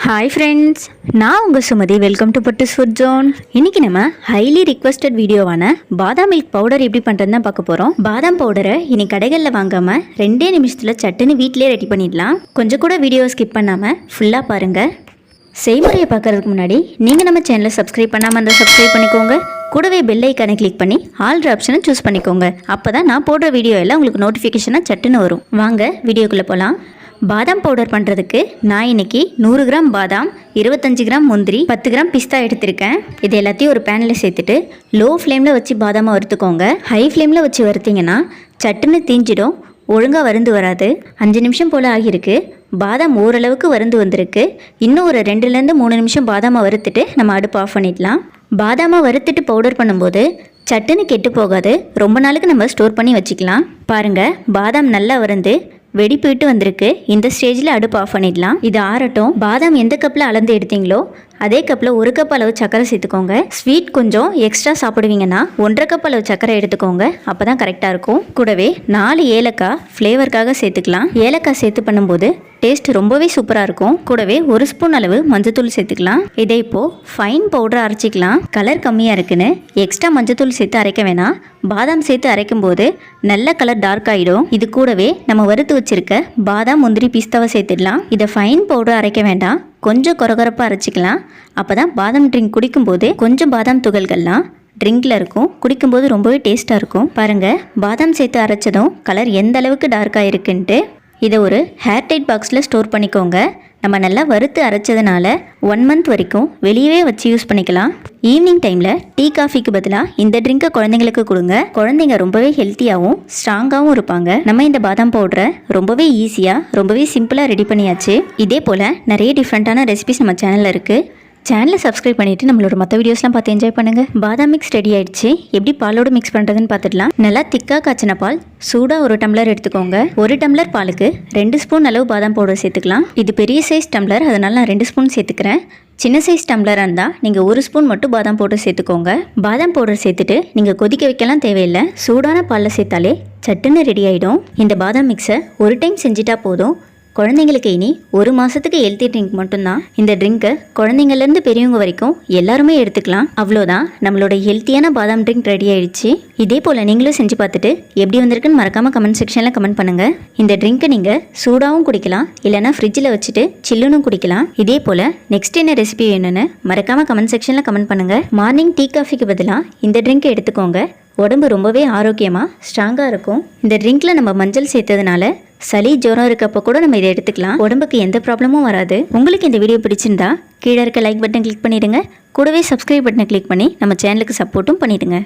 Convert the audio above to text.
Hi friends, நான் உங்கள் Sumathi. Welcome to Pattu's food zone. இன்றைக்கி நம்ம ஹைலி ரிக்வஸ்டட் வீடியோவான பாதாம் மில்க் பவுடர் எப்படி பண்ணுறது தான் பார்க்க போகிறோம். பாதாம் பவுடரை இனி கடைகளில் வாங்காமல் 2 நிமிஷத்தில் சட்டுன்னு வீட்டிலே ரெடி பண்ணிடலாம். கொஞ்சம் கூட வீடியோவை ஸ்கிப் பண்ணாமல் ஃபுல்லாக பாருங்கள். செய்முறையை பார்க்குறதுக்கு முன்னாடி நீங்கள் நம்ம சேனலை சப்ஸ்கிரைப் பண்ணாமல் இருந்தால் சப்ஸ்கிரைப் பண்ணிக்கோங்க. கூடவே பெல் ஐக்கானை கிளிக் பண்ணி ஆல் ஆப்ஷனை சூஸ் பண்ணிக்கோங்க. அப்போ தான் நான் போடுற வீடியோ எல்லாம் உங்களுக்கு நோட்டிஃபிகேஷனாக சட்டுன்னு வரும். வாங்க வீடியோக்குள்ளே போகலாம். பாதாம் பவுடர் பண்ணுறதுக்கு நான் இன்றைக்கி 100 கிராம் பாதாம், 25 கிராம் முந்திரி, 10 கிராம் பிஸ்தா எடுத்திருக்கேன். இது எல்லாத்தையும் ஒரு பேனில் சேர்த்துட்டு லோ ஃப்ளேமில் வச்சு பாதாமை வறுத்துக்கோங்க. ஹை ஃப்ளேமில் வச்சு வறுத்திங்கன்னா சட்டுன்னு தீஞ்சிடும், ஒழுங்காக வருந்து வராது. 5 நிமிஷம் போல் ஆகியிருக்கு. பாதாம் ஓரளவுக்கு வருந்து வந்திருக்கு. இன்னும் ஒரு 2-3 நிமிஷம் பாதாமை வறுத்துட்டு நம்ம அடுப்பு ஆஃப் பண்ணிடலாம். பாதாமை வறுத்துட்டு பவுடர் பண்ணும்போது சட்டுன்னு கெட்டு போகாது. ரொம்ப நாளுக்கு நம்ம ஸ்டோர் பண்ணி வச்சுக்கலாம். பாருங்கள், பாதாம் நல்லா வருந்து வெடி போயிட்டு வந்திருக்கு. இந்த ஸ்டேஜில் அடுப்பு ஆஃப் பண்ணிடலாம். இது ஆறட்டும். பாதாம் எந்த கப்பில் அளந்து எடுத்தீங்களோ அதே கப்பில் 1 கப் அளவு சக்கரை சேர்த்துக்கோங்க. ஸ்வீட் கொஞ்சம் எக்ஸ்ட்ரா சாப்பிடுவீங்கன்னா 1.5 கப் அளவு சக்கரை எடுத்துக்கோங்க. அப்போ தான் கரெக்டாக இருக்கும். கூடவே 4 ஏலக்காய் ஃப்ளேவருக்காக சேர்த்துக்கலாம். ஏலக்காய் சேர்த்து பண்ணும்போது டேஸ்ட் ரொம்பவே சூப்பராக இருக்கும். கூடவே 1 ஸ்பூன் அளவு மஞ்சத்தூள் சேர்த்துக்கலாம். இதை இப்போது ஃபைன் பவுடரை அரைச்சிக்கலாம். கலர் கம்மியாக இருக்குன்னு எக்ஸ்ட்ரா மஞ்சத்தூள் சேர்த்து அரைக்க வேணாம். பாதாம் சேர்த்து அரைக்கும் போது நல்ல கலர் டார்க் ஆகிடும். இது கூடவே நம்ம வறுத்து வச்சிருக்க பாதாம், முந்திரி, பிஸ்தாவை சேர்த்துடலாம். இதை ஃபைன் பவுடர் அரைக்க வேண்டாம், கொஞ்சம் கொரகொரப்பாக அரைச்சிக்கலாம். அப்போ தான் பாதாம் ட்ரிங்க் குடிக்கும்போது கொஞ்சம் பாதாம் துகள்கள்லாம் ட்ரிங்கில் இருக்கும். குடிக்கும்போது ரொம்பவே டேஸ்ட்டாக இருக்கும். பாருங்கள், பாதாம் சேர்த்து அரைச்சதும் கலர் எந்த அளவுக்கு டார்க்காக இருக்குன்ட்டு. இதை ஒரு ஹேர்டைட் பாக்ஸில் ஸ்டோர் பண்ணிக்கோங்க. நம்ம நல்லா வறுத்து அரைச்சதுனால 1 மந்த் வரைக்கும் வெளியவே வச்சு யூஸ் பண்ணிக்கலாம். ஈவினிங் டைமில் டீ காஃபிக்கு பதிலாக இந்த ட்ரிங்கை குழந்தைங்களுக்கு கொடுங்க. குழந்தைங்க ரொம்பவே ஹெல்த்தியாகவும் ஸ்ட்ராங்காகவும் இருப்பாங்க. நம்ம இந்த பாதாம் பவுடரை ரொம்பவே ஈஸியாக, ரொம்பவே சிம்பிளாக ரெடி பண்ணியாச்சு. இதே போல் நிறைய டிஃப்ரெண்ட்டான ரெசிபிஸ் நம்ம சேனலில் இருக்குது. சேனலை சப்ஸ்கிரைப் பண்ணிவிட்டு நம்மளோட மற்ற வீடியோஸ்லாம் பார்த்து என்ஜாய் பண்ணுங்கள். பாதாம் மிக்ஸ் ரெடி ஆகிடுச்சு. எப்படி பாலோடு மிக்ஸ் பண்ணுறதுன்னு பார்த்துடலாம். நல்லா திக்காக காய்ச்சின பால் சூடாக 1 டம்ளர் எடுத்துக்கோங்க. 1 டம்ளர் பாலுக்கு 2 ஸ்பூன் அளவு பாதாம் பவுடர் சேர்த்துக்கலாம். இது பெரிய சைஸ் டம்ளர், அதனால நான் 2 ஸ்பூன் சேர்த்துக்கிறேன். சின்ன சைஸ் டம்ளராக இருந்தால் நீங்கள் 1 ஸ்பூன் மட்டும் பாதாம் பவுடர் சேர்த்துக்கோங்க. பாதாம் பவுடர் சேர்த்துட்டு நீங்கள் கொதிக்க வைக்கலாம் தேவையில்லை. சூடான பாலில் சேர்த்தாலே சட்டுன்னு ரெடி ஆகிடும். இந்த பாதாம் மிக்ஸை ஒரு டைம் செஞ்சுட்டா போதும். குழந்தைங்களுக்கு இனி 1 மாதத்துக்கு ஹெல்த்தி ட்ரிங்க் மட்டும்தான். இந்த ட்ரிங்க்கை குழந்தைங்கள்லேருந்து பெரியவங்க வரைக்கும் எல்லாருமே எடுத்துக்கலாம். அவ்வளோதான், நம்மளோட ஹெல்த்தியான பாதாம் ட்ரிங்க் ரெடி ஆயிடுச்சு. இதே போல் நீங்களும் செஞ்சு பார்த்துட்டு எப்படி வந்திருக்குன்னு மறக்காமல் கமெண்ட் செக்ஷனில் கமெண்ட் பண்ணுங்கள். இந்த ட்ரிங்க்கை நீங்கள் சூடாகவும் குடிக்கலாம், இல்லைனா ஃப்ரிட்ஜில் வச்சுட்டு சில்லுன்னு குடிக்கலாம். இதே போல் நெக்ஸ்ட் என்ன ரெசிபி வேணும்னு மறக்காமல் கமெண்ட் செக்ஷனில் கமெண்ட் பண்ணுங்கள். மார்னிங் டீ காஃபிக்கு பதிலாக இந்த ட்ரிங்க்கை எடுத்துக்கோங்க. உடம்பு ரொம்பவே ஆரோக்கியமாக ஸ்ட்ராங்காக இருக்கும். இந்த ட்ரிங்க்கில் நம்ம மஞ்சள் சேர்த்ததுனால சளி, ஜுரம் இருக்கப்போ கூட நம்ம இதை எடுத்துக்கலாம். உடம்புக்கு எந்த ப்ராப்ளமும் வராது. உங்களுக்கு இந்த வீடியோ பிடிச்சிருந்தா கீழே இருக்க லைக் பட்டன் கிளிக் பண்ணிடுங்க. கூடவே சப்ஸ்கிரைப் பட்டனை கிளிக் பண்ணி நம்ம சேனலுக்கு சப்போர்ட்டும் பண்ணிடுங்க.